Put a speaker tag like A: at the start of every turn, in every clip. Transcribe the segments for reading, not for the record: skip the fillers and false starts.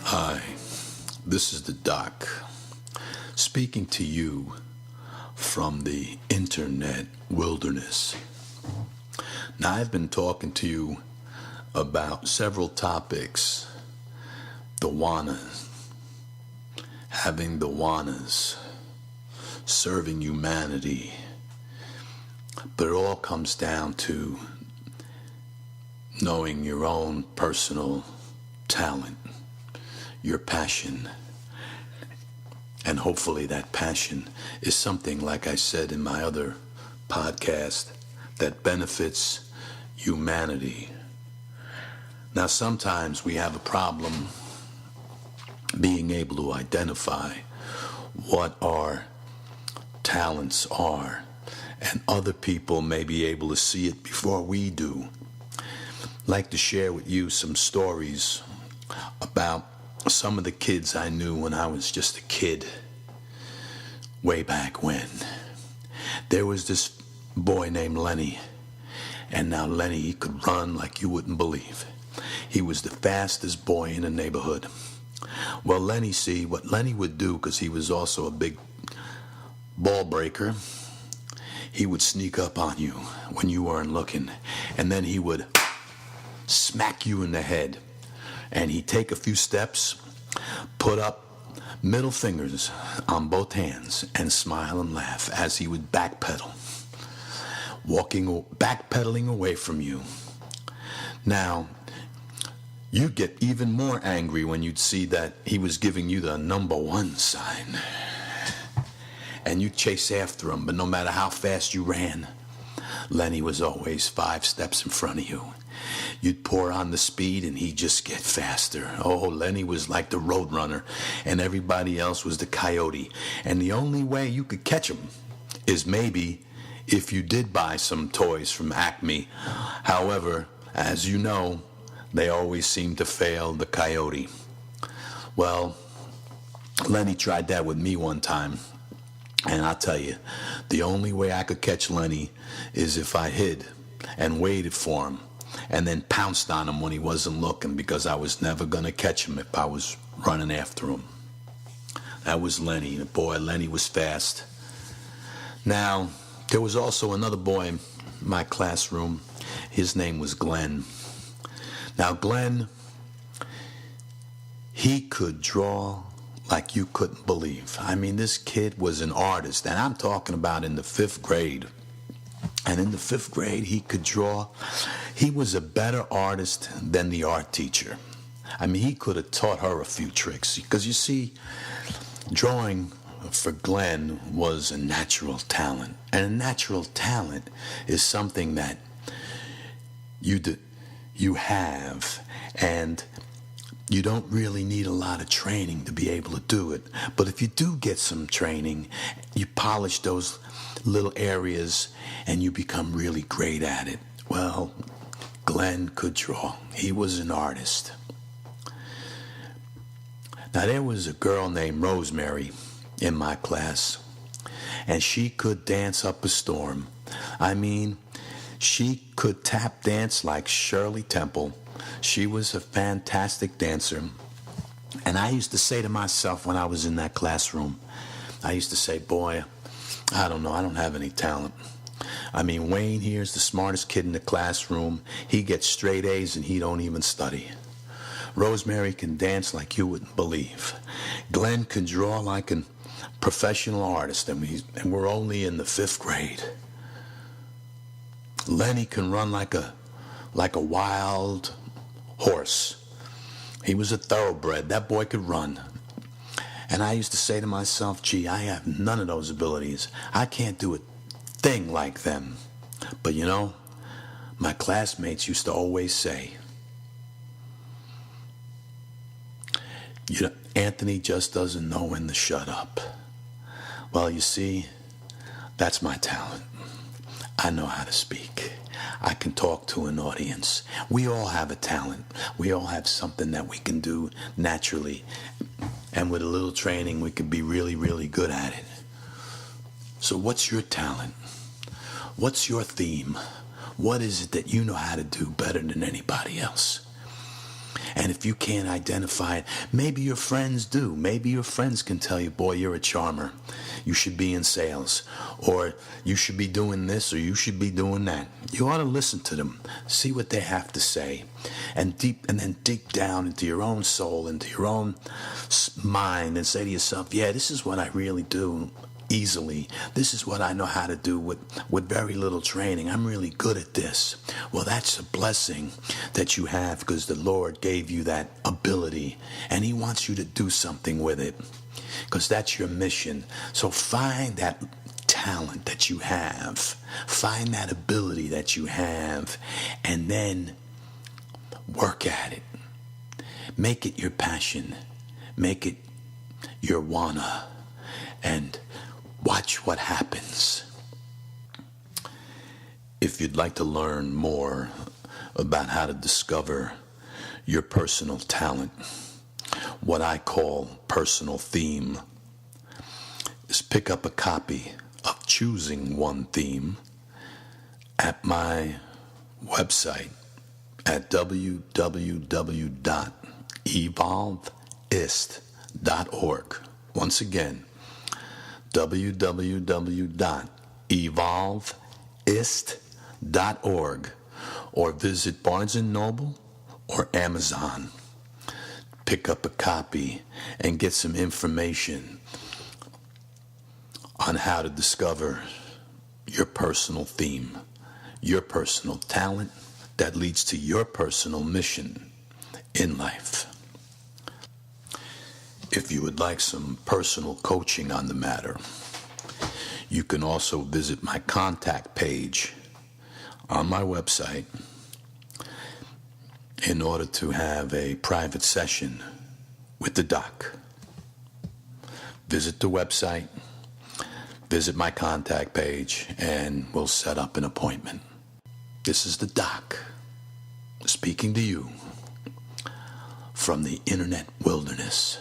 A: Hi, this is the Doc, speaking to you from the internet wilderness. Now, I've been talking to you about several topics. The Wanas, having the Wanas, serving humanity. But it all comes down to knowing your own personal talent, your passion. And hopefully that passion is something, like I said in my other podcast, that benefits humanity. Now, sometimes we have a problem being able to identify what our talents are, and other people may be able to see it before we do. I'd like to share with you some stories about some of the kids I knew when I was just a kid, way back when. There was this boy named Lenny, and now Lenny, he could run like you wouldn't believe. He was the fastest boy in the neighborhood. Well, Lenny, see, what Lenny would do, because he was also a big ball breaker, he would sneak up on you when you weren't looking, and then he would smack you in the head. And he'd take a few steps, put up middle fingers on both hands, and smile and laugh as he would backpedaling away from you. Now, you'd get even more angry when you'd see that he was giving you the number one sign. And you'd chase after him, but no matter how fast you ran, Lenny was always 5 steps in front of you. You'd pour on the speed and he'd just get faster. Oh, Lenny was like the road runner, and everybody else was the coyote. And the only way you could catch him is maybe if you did buy some toys from Acme. However, as you know, they always seem to fail the coyote. Well, Lenny tried that with me one time. And I'll tell you, the only way I could catch Lenny is if I hid and waited for him, and then pounced on him when he wasn't looking, because I was never going to catch him if I was running after him. That was Lenny. Boy, Lenny was fast. Now, there was also another boy in my classroom. His name was Glenn. Now, Glenn, he could draw like you couldn't believe. I mean, this kid was an artist, and I'm talking about in the 5th grade. And in the 5th grade, he could draw. He was a better artist than the art teacher. I mean, he could have taught her a few tricks. Because you see, drawing for Glenn was a natural talent. And a natural talent is something that you have, and you don't really need a lot of training to be able to do it. But if you do get some training, you polish those little areas and you become really great at it. Well, Glenn could draw. He was an artist. Now, there was a girl named Rosemary in my class, and she could dance up a storm. I mean, she could tap dance like Shirley Temple. She was a fantastic dancer. And I used to say to myself when I was in that classroom, I used to say, boy, I don't know, I don't have any talent. I mean, Wayne here is the smartest kid in the classroom. He gets straight A's and he don't even study. Rosemary can dance like you wouldn't believe. Glenn can draw like a professional artist, and we're only in the 5th grade. Lenny can run like a wild horse. He was a thoroughbred. That boy could run. And I used to say to myself, gee, I have none of those abilities. I can't do a thing like them. But you know, My classmates used to always say, Anthony just doesn't know when to shut up. Well, you see, that's my talent. I know how to speak. I can talk to an audience. We all have a talent. We all have something that we can do naturally. And with a little training, we can be really, really good at it. So what's your talent? What's your theme? What is it that you know how to do better than anybody else? And if you can't identify it, maybe your friends do. Maybe your friends can tell you, boy, you're a charmer. You should be in sales. Or you should be doing this, or you should be doing that. You ought to listen to them. See what they have to say. And then deep down into your own soul, into your own mind, and say to yourself, yeah, this is what I really do easily. This is what I know how to do with very little training. I'm really good at this. Well, that's a blessing that you have, because the Lord gave you that ability and he wants you to do something with it, because that's your mission. So find that talent that you have, find that ability that you have, and then work at it. Make it your passion. Make it your wanna, and watch what happens. If you'd like to learn more about how to discover your personal talent, what I call personal theme, is pick up a copy of Choosing One Theme at my website at www.evolveist.org. Once again, www.evolveist.org, or visit Barnes & Noble or Amazon. Pick up a copy and get some information on how to discover your personal theme, your personal talent that leads to your personal mission in life. If you would like some personal coaching on the matter, you can also visit my contact page on my website in order to have a private session with the doc. Visit the website, visit my contact page, and we'll set up an appointment. This is the doc speaking to you from the internet wilderness.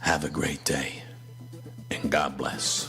A: Have a great day, and God bless.